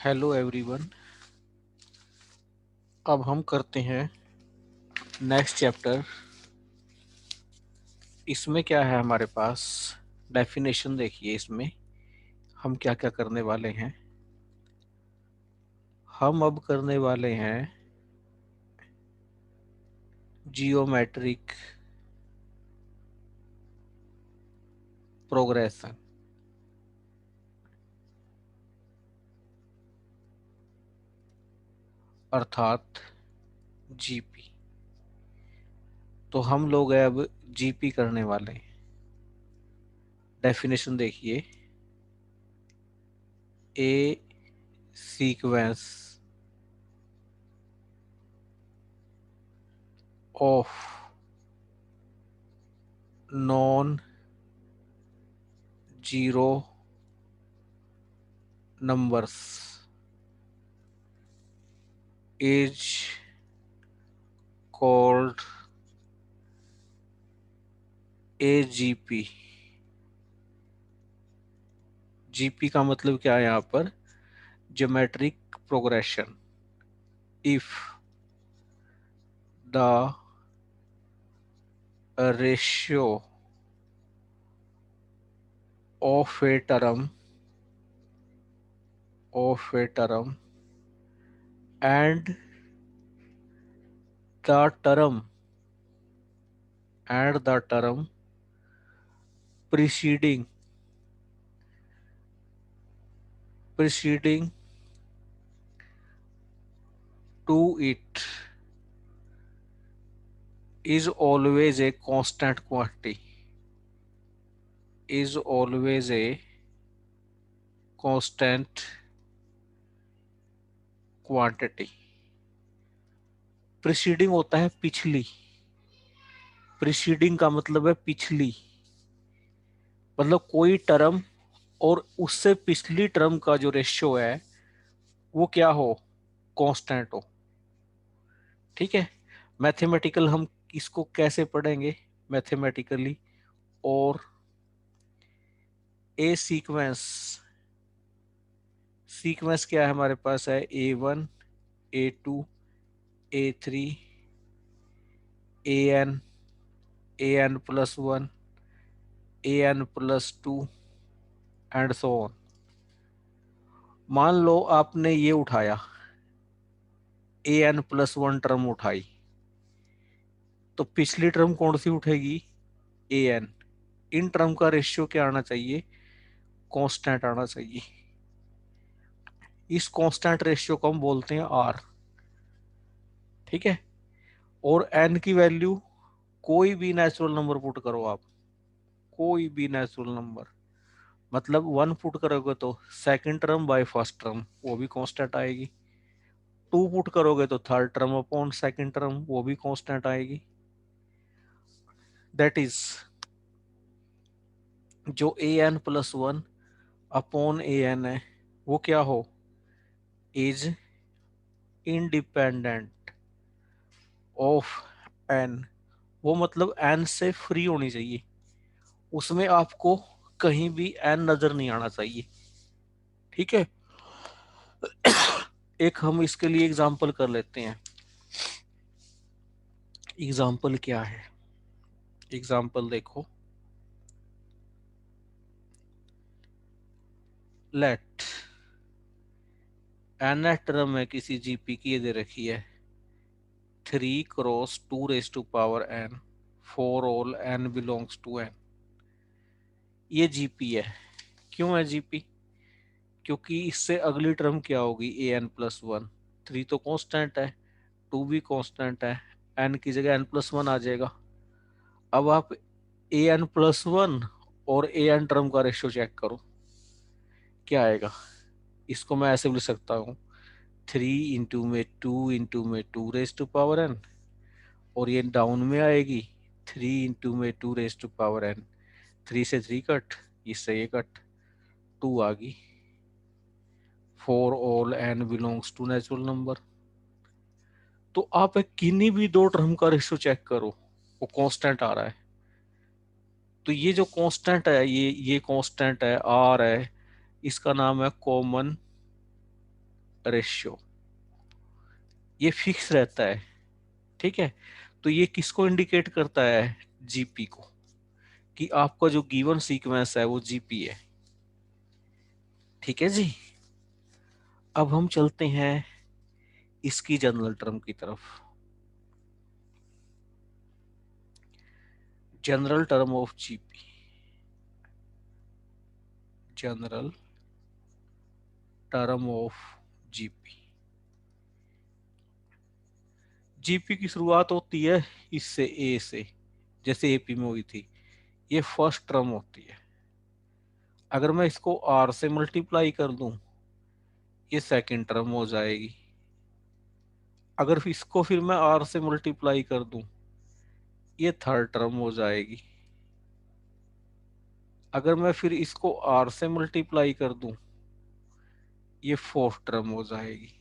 Hello everyone. अब हम करते हैं नेक्स्ट चैप्टर। इसमें क्या है हमारे पास, डेफिनेशन देखिए। इसमें हम क्या क्या करने वाले हैं। हम अब करने वाले हैं जियोमेट्रिक प्रोग्रेशन, अर्थात जीपी। तो हम लोग अब जीपी करने वाले हैं। डेफिनेशन देखिए, a sequence of non zero numbers is called a GP. GP का मतलब क्या है यहाँ पर, geometric progression. If the ratio of a term and the term preceding to it is always a constant quantity, is always a constant quantity। Preceding होता है पिछली। Preceding का मतलब है पिछली, मतलब कोई टर्म और उससे पिछली टर्म का जो रेशियो है वो क्या हो, कांस्टेंट हो। ठीक है। मैथमेटिकल हम इसको कैसे पढ़ेंगे मैथमेटिकली, और ए सीक्वेंस, सीक्वेंस क्या है हमारे पास है, A1 A2 A3 AN AN+1 AN+2 and so on. मान लो आपने ये उठाया, AN+1 टर्म उठाई, तो पिछली टर्म कौन सी उठेगी, AN। इन टर्म का रेशियो क्या आना चाहिए, कांस्टेंट आना चाहिए। इस कांस्टेंट रेशियो को हम बोलते हैं R। ठीक है। और N की वैल्यू कोई भी नेचुरल नंबर पुट करो आप, कोई भी नेचुरल नंबर, मतलब 1 पुट करोगे तो second term by first term वो भी कांस्टेंट आएगी। 2 पुट करोगे तो third term upon second term वो भी कांस्टेंट आएगी। दैट इज जो AN+1 अपॉन AN है वो क्या हो, इज इंडिपेंडेंट ऑफ N। वो मतलब N से फ्री होनी चाहिए, उसमें आपको कहीं भी N नजर नहीं आना चाहिए। ठीक है। एक हम इसके लिए एग्जांपल कर लेते हैं। एग्जाम्पल क्या है, एग्जाम्पल देखो। लेट एन टर्म में किसी जीपी की ये दे रखी है 3 × 2⁻n for all n belongs to n। ये जीपी है। क्यों है जीपी, क्योंकि इससे अगली टर्म क्या होगी, AN+1। 3 तो कांस्टेंट है, 2 भी कांस्टेंट है, n की जगह n+1 आ जाएगा। अब आप AN+1 और AN टर्म का रेशियो चेक करो क्या आएगा। इसको मैं ऐसे भी लिख सकता हूँ, 3 × 2 और ये डाउन में आएगी 3 × 2 3 से 3 कट, इससे ये कट, 2 आ गई। For all n belongs to natural number. तो आप किन्हीं भी दो टर्म का रेशियो चेक करो, वो कांस्टेंट आ रहा है। तो ये जो कांस्टेंट है, ये कांस्टेंट है, R है, इसका नाम है कॉमन रेशियो, ये फिक्स रहता है। ठीक है, तो ये किसको इंडिकेट करता है? जीपी को, कि आपका जो गिवन सीक्वेंस है वो जीपी है। ठीक है जी। अब हम चलते हैं इसकी जनरल टर्म की तरफ। General term of GP, general term of GP. GP की शुरुआत होती है इससे, ए से, जैसे एपी में हुई थी। ये फर्स्ट टर्म होती है। अगर मैं इसको आर से मल्टीप्लाई कर दूं, ये सेकंड टर्म हो जाएगी। अगर इसको फिर मैं आर से मल्टीप्लाई कर दूं, ये थर्ड टर्म हो जाएगी। अगर मैं फिर इसको आर से मल्टीप्लाई कर दूं, ये फोर्थ टर्म हो जाएगी,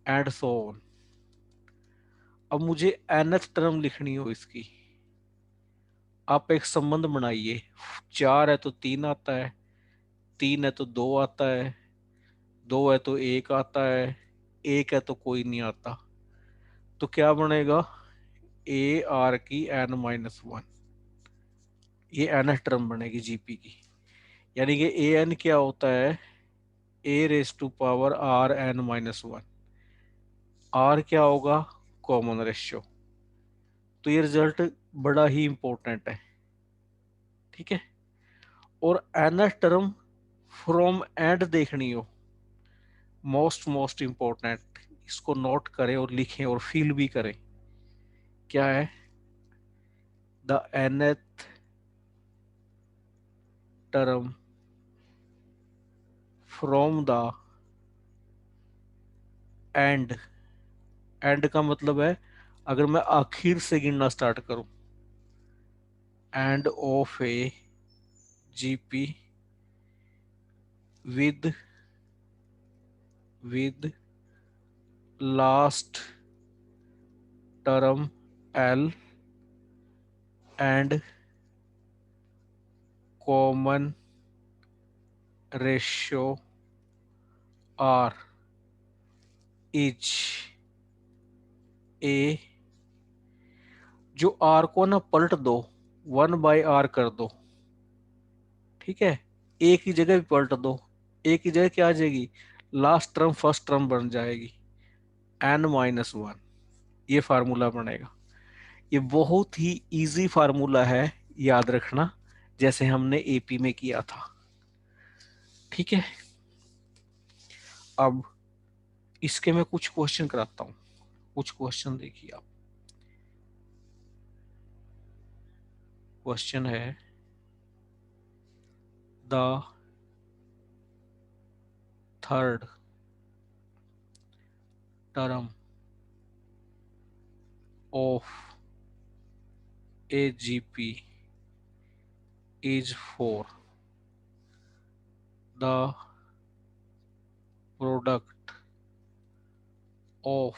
एंड सो ऑन। अब मुझे nth टर्म लिखनी हो इसकी, आप एक संबंध बनाइए। 4 है तो 3 आता है, 3 है तो 2 आता है, 2 है तो 1 आता है, 1 है तो कोई नहीं आता। तो क्या बनेगा? ए आर की n-1, ये nth टर्म बनेगी जीपी की। यानी कि ए एन क्या होता है? A raise to power r n-1। R क्या होगा? Common ratio. तो ये रिजल्ट बड़ा ही इंपॉर्टेंट है। ठीक है, और nth टर्म फ्रॉम एंड देखनी हो, मोस्ट मोस्ट इंपॉर्टेंट, इसको नोट करें और लिखें और फील भी करें। क्या है? The nth term from the end. And का मतलब है अगर मैं आखिर से गिनना स्टार्ट करूं, end of a GP with last term L and common ratio R is A. जो आर को ना पलट दो, 1/r कर दो। ठीक है, ए की जगह भी पलट दो, ए की जगह क्या आ जाएगी? लास्ट टर्म फर्स्ट टर्म बन जाएगी, n-1। ये फार्मूला बनेगा। ये बहुत ही इजी फार्मूला है, याद रखना, जैसे हमने एपी में किया था। ठीक है, अब इसके मैं कुछ क्वेश्चन कराता हूं। कुछ क्वेश्चन देखिए आप। क्वेश्चन है, the third term of AGP is for the product of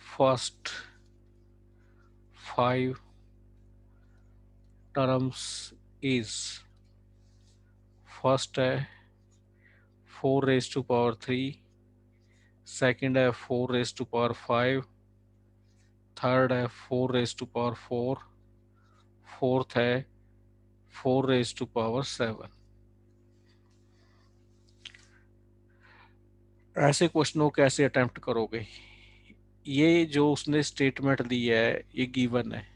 first 5 terms is, first है 4 raised to power 3, second है 4 raised to power 5, थर्ड है 4 raised to power 4, फोर्थ है 4 raised to power 7। ऐसे क्वेश्चनों को कैसे अटेम्प्ट करोगे? ये जो उसने स्टेटमेंट दी है ये गिवन है,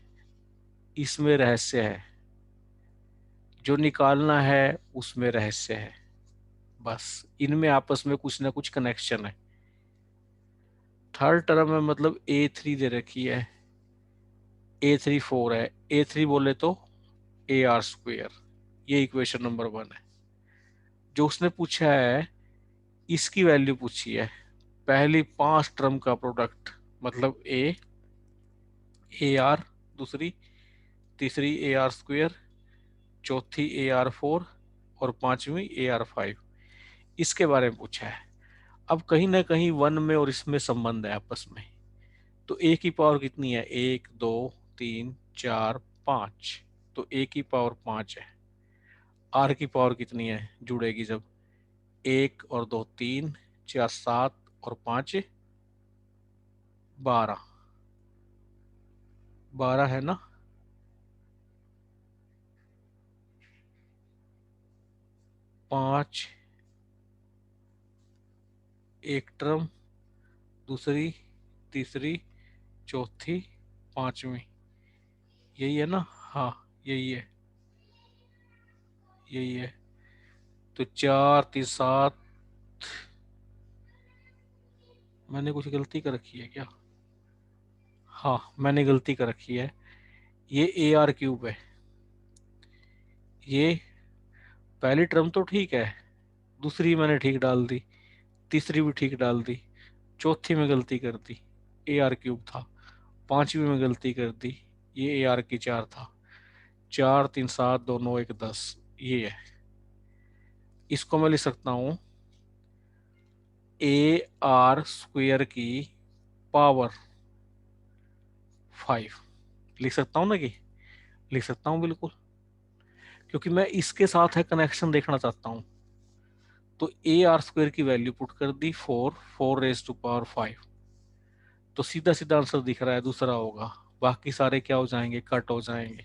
इसमें रहस्य है, जो निकालना है उसमें रहस्य है। बस इनमें आपस में कुछ ना कुछ कनेक्शन है। थर्ड टर्म में मतलब A3 दे रखी है, A3 4 है, A3 बोले तो AR²। ये इक्वेशन नंबर 1 है। जो उसने पूछा है इसकी वैल्यू पूछी है, पहली 5 टर्म का प्रोडक्ट, मतलब AR, दूसरी तीसरी AR², चौथी AR4 और पांचवी AR5, इसके बारे में पूछा है। अब कहीं ना कहीं 1 में और इसमें संबंध है आपस में। तो A की पावर कितनी है? 1 2 3 4 5, तो A की पावर 5 है। आर की पावर कितनी है जुड़ेगी जब, 1 और 2 3, 4 7 और 5 12, 12 है ना। 5 एक टर्म, दूसरी, तीसरी, चौथी, पांचवी, यही है ना। हाँ यही है, यही है। तो 4 3 7, मैंने कुछ गलती कर रखी है क्या? हाँ मैंने गलती कर रखी है, ये ए आर क्यूब है। ये पहली टर्म तो ठीक है, दूसरी मैंने ठीक डाल दी, तीसरी भी ठीक डाल दी, चौथी में गलती कर दी, ए आर क्यूब था। पांचवी में गलती कर दी, ये ए आर की 4 था। 4 3 7 2 9 1 10, ये है। इसको मैं लिख सकता हूँ ए आर स्क्वेयर की पावर 5, लिख सकता हूँ ना कि, लिख सकता हूँ बिल्कुल, क्योंकि मैं इसके साथ है कनेक्शन देखना चाहता हूँ। तो ए आर स्क्वेयर की वैल्यू पुट कर दी 4, 4 रेज टू पावर 5, तो सीधा सीधा आंसर दिख रहा है दूसरा होगा, बाकी सारे क्या हो जाएंगे, कट हो जाएंगे।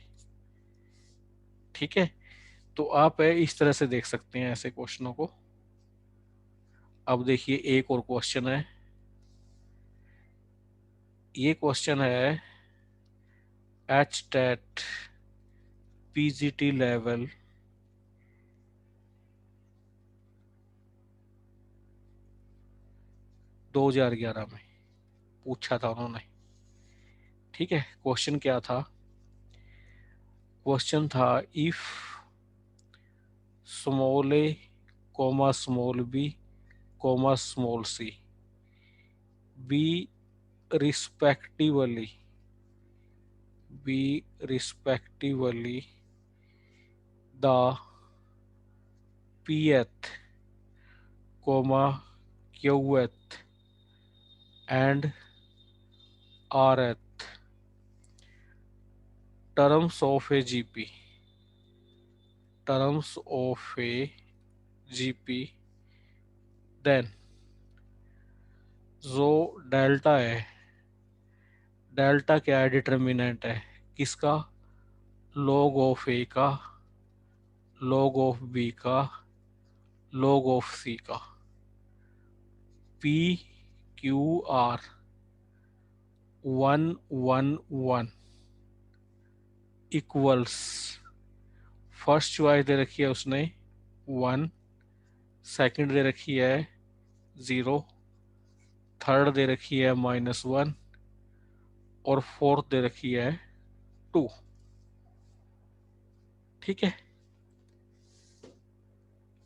ठीक है, तो आप इस तरह से देख सकते हैं ऐसे क्वेश्चनों को। अब देखिए एक और क्वेश्चन है, ये क्वेश्चन है एच टेट पीजीटी लेवल 2011 में पूछा था उन्होंने। ठीक है, क्वेश्चन क्या था? क्वेश्चन था if small a comma small b comma small c be respectively the pth comma qth and rth terms of a gp, terms of a gp, then जो डेल्टा है, डेल्टा क्या है, डिटर्मिनेंट है किसका, log of a का, log of b का, log of c का, p q r 1 1 1 equals, first choice दे रखी है उसने 1, सेकंड दे रखी है 0, थर्ड दे रखी है -1 और फोर्थ दे रखी है 2। ठीक है,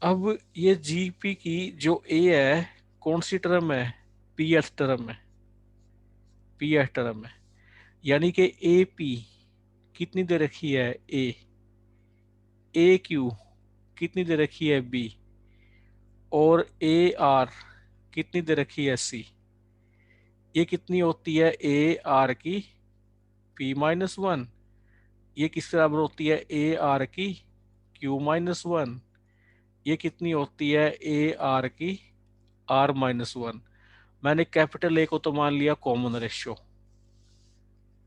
अब ये जीपी की जो ए है कौन सी टर्म है, पी एच टर्म है, पी एच टर्म है। यानी कि ए पी कितनी दे रखी है, ए क्यू कितनी दे रखी है, बी, और ए आर कितनी दे रखी है, सी। ये कितनी होती है, ए आर की p-1, ये किस बराबर होती है, ए आर की q-1, ये कितनी होती है, ए आर की r-1। मैंने कैपिटल ए को तो मान लिया कॉमन रेशियो,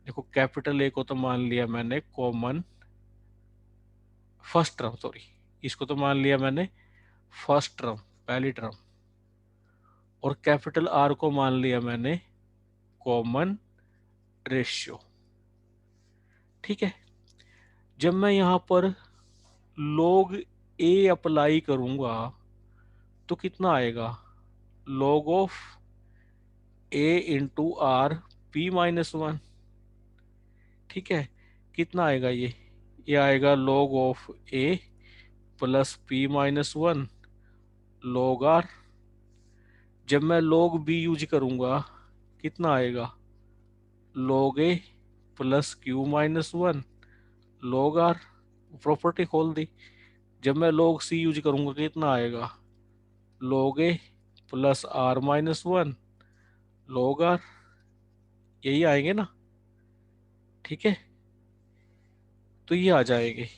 देखो कैपिटल ए को तो मान लिया मैंने कॉमन फर्स्ट टर्म, सॉरी इसको तो मान लिया मैंने फर्स्ट टर्म, पहली टर्म, और कैपिटल आर को मान लिया मैंने कॉमन रेशियो। ठीक है, जब मैं यहां पर log ए अप्लाई करूंगा तो कितना आएगा, log of A into R p-1। ठीक है, कितना आएगा ये आएगा log of A plus p-1 log R. जब मैं log बी यूज करूंगा कितना आएगा, log A plus q-1 log R, property खोल दी। जब मैं log सी यूज करूंगा कितना आएगा, log A plus r-1 log R, यही आएंगे ना। ठीक है, तो ये आ जाएंगे।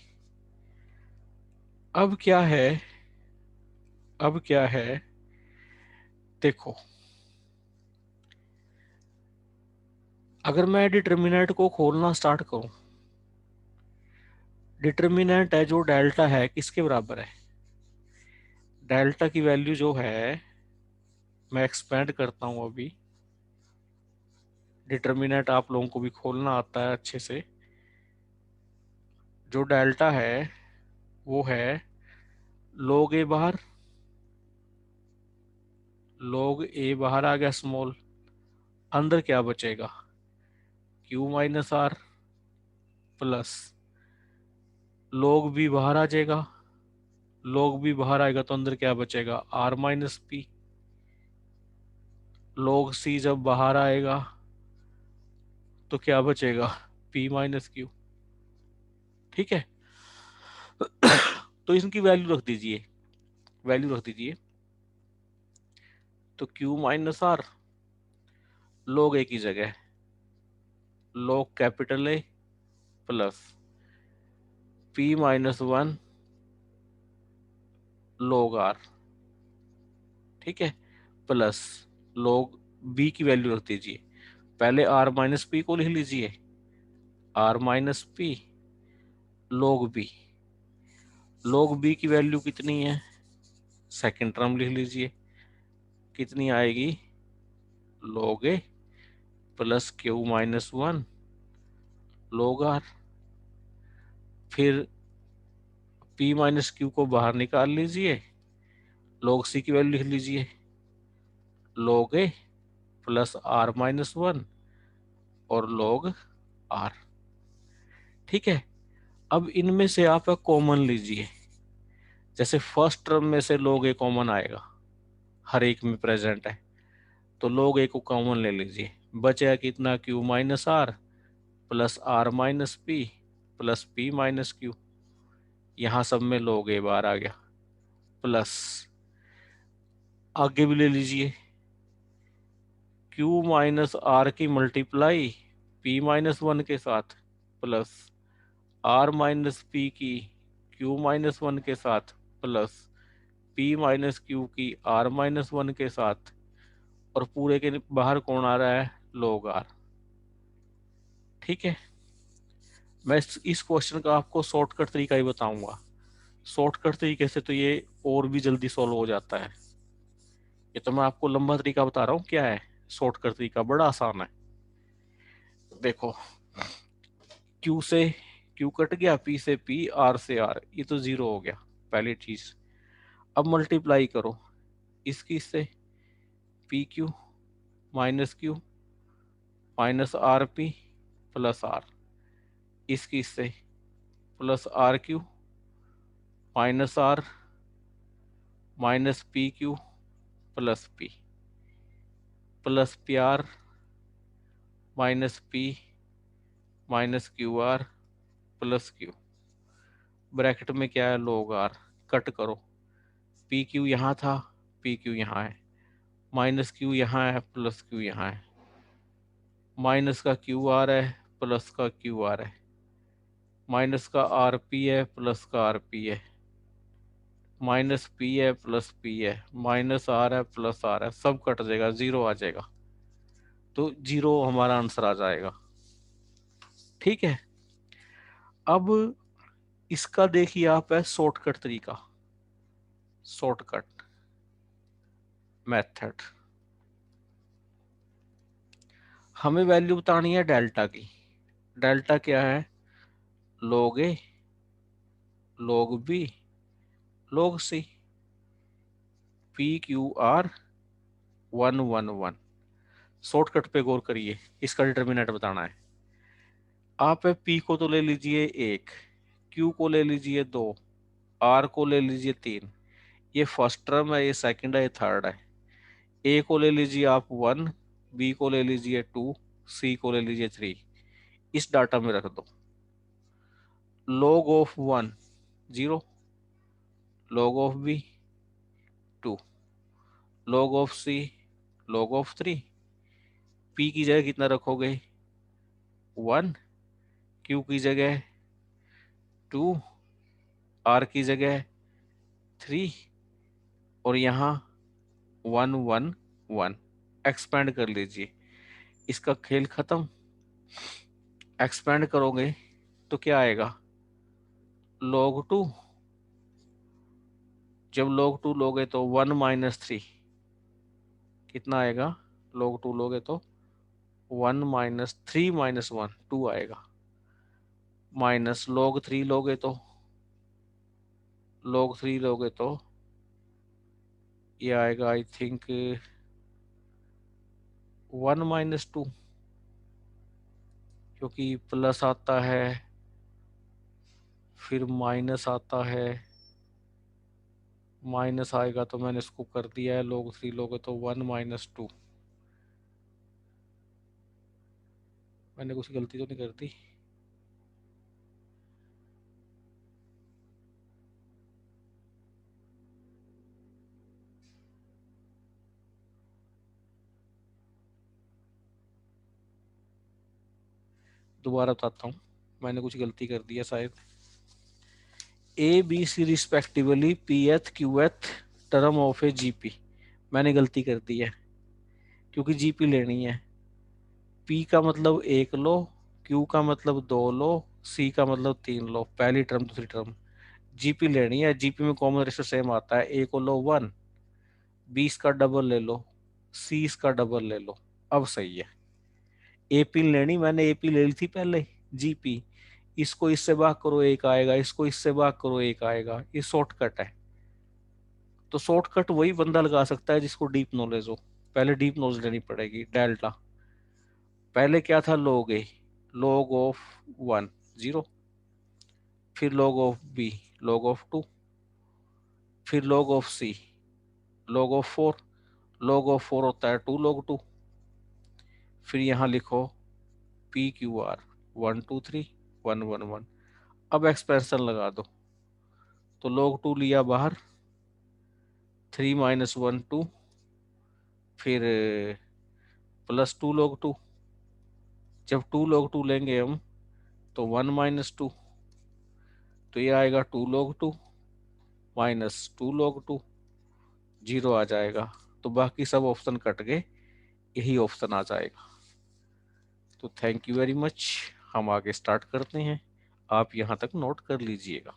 अब क्या है, अब क्या है, देखो, अगर मैं डिटर्मिनेंट को खोलना स्टार्ट करूं, डिटर्मिनेंट है जो डेल्टा है किसके बराबर है, डेल्टा की वैल्यू जो है, मैं एक्सपेंड करता हूं अभी, डिटर्मिनेंट आप लोगों को भी खोलना आता है अच्छे से, जो डेल्टा है वो है log ए बाहर, log ए बाहर आ गया स्मॉल, अंदर क्या बचेगा, Q minus R plus log B बाहर आ जाएगा, log बी बाहर आएगा तो अंदर क्या बचेगा, आर माइनस पी, log सी जब बाहर आएगा तो क्या बचेगा, पी माइनस क्यू। ठीक है, तो इनकी वैल्यू रख दीजिए, वैल्यू रख दीजिए, तो Q minus R log A की जगह log capital A plus P minus one log R, ठीक है, प्लस log बी की वैल्यू रख दीजिए, पहले आर माइनस पी को लिख लीजिए, R minus P log B, log B की वैल्यू कितनी है, सेकंड टर्म लिख लीजिए, कितनी आएगी, log A plus Q minus one log R, फिर पी माइनस क्यू को बाहर निकाल लीजिए, log सी की वैल्यू लिख लीजिए, log A plus R minus one और log आर। ठीक है, अब इनमें से आप कॉमन लीजिए, जैसे फर्स्ट टर्म में से log ए कॉमन आएगा, हर एक में प्रेजेंट है, तो log ए को कॉमन ले लीजिए, बचेगा कितना, Q minus R plus R minus P plus P minus Q, यहाँ सब में log ए बाहर आ गया, प्लस आगे भी ले लीजिए, क्यू माइनस आर की मल्टीप्लाई पी माइनस वन के साथ प्लस आर माइनस पी की क्यू माइनस वन के साथ प्लस पी माइनस क्यू की आर माइनस वन के साथ, और पूरे के बाहर कौन आ रहा है, log आर। ठीक है, मैं इस क्वेश्चन का आपको शॉर्टकट तरीका ही बताऊंगा, शॉर्टकट तरीके से तो ये और भी जल्दी सॉल्व हो जाता है, ये तो मैं आपको लंबा तरीका बता रहा हूँ, क्या है शॉर्टकट तरीका, बड़ा आसान है। देखो, क्यू से क्यू कट गया, पी से पी, आर से आर, ये तो जीरो हो गया पहली चीज। अब मल्टीप्लाई करो इसकी से, P Q minus Q minus R P plus R, इसकी से plus R Q minus R minus P Q plus P plus P R minus P minus Q R plus Q, bracket में क्या है, log R, cut करो, P Q यहाँ था, P Q यहाँ है, माइनस क्यू यहाँ है, प्लस क्यू यहाँ है, माइनस का क्यू आर है, प्लस का क्यू आर है, माइनस का आर पी है, प्लस का आर पी है, माइनस पी है, प्लस पी है, माइनस आर है, प्लस आर है, सब कट जाएगा, जीरो आ जाएगा, तो जीरो हमारा आंसर आ जाएगा। ठीक है, अब इसका देखिए आप है शॉर्टकट तरीका, शॉर्टकट मेथड, हमें वैल्यू बतानी है डेल्टा की, डेल्टा क्या है, log a log B log c, p q r one one one. Shortcut पे गौर करिए, इसका डिटर्मिनेंट बताना है, आप पी को तो ले लीजिए एक, क्यू को ले लीजिए दो, आर को ले लीजिए तीन, ये फर्स्ट टर्म है, ये सेकंड है, ये थर्ड है, ए को ले लीजिए आप वन, बी को ले लीजिए टू, सी को ले लीजिए थ्री, इस डाटा में रख दो, log of one zero, log of B two, log of C log of three, P की जगह कितना रखोगे, वन, क्यू की जगह टू, आर की जगह 3 और यहाँ 1 1 1। एक्सपेंड कर लीजिए, इसका खेल खत्म। एक्सपेंड करोगे तो क्या आएगा, log 2। जब log 2 लोगे तो 1 माइनस 3 कितना आएगा, log 2 लोगे तो 1 माइनस 3 माइनस 1 2 आएगा। माइनस log 3 लोगे तो ये आएगा आई थिंक 1 माइनस 2, क्योंकि प्लस आता है फिर माइनस आता है, माइनस आएगा तो मैंने इसको कर दिया है log 3 लोगे तो 1 माइनस 2। मैंने कुछ गलती तो नहीं कर दी। दोबारा बताता हूँ, मैंने कुछ गलती कर दी है शायद। A B C respectively P th Q th term of a GP, मैंने गलती कर दी है क्योंकि जीपी लेनी है। पी का मतलब एक लो, क्यू का मतलब दो लो, सी का मतलब तीन लो, पहली टर्म दूसरी टर्म। जीपी लेनी है, जीपी में कॉमन रेशियो सेम आता है, ए को लो 1, बी इसका डबल ले लो, सी इसका डबल ले लो। अब सही है। एपी लेनी, मैंने एपी ले ली थी पहले, जीपी। इसको इससे भाग करो एक आएगा, इसको इससे भाग करो एक आएगा, ये शॉर्टकट है। तो शॉर्टकट वही बंदा लगा सकता है जिसको डीप नॉलेज हो। पहले डीप नॉलेज लेनी पड़ेगी। डेल्टा पहले क्या था, log ए, log ऑफ 1 0, फिर log of B, log of 2, फिर log of C, log of 4। log of 4 होता है 2 log 2। फिर यहाँ लिखो पी क्यू आर 1 2 3 1 1 1। अब एक्सपेंशन लगा दो, तो log 2 लिया बाहर, 3 माइनस 1 2, फिर प्लस 2 log 2। जब 2 log 2 लेंगे हम तो 1 माइनस 2, तो ये आएगा 2 log 2 माइनस 2 log 2, 0 आ जाएगा। तो बाकी सब ऑप्शन कट गए, यही ऑप्शन आ जाएगा। तो थैंक यू वेरी मच, हम आगे स्टार्ट करते हैं, आप यहाँ तक नोट कर लीजिएगा।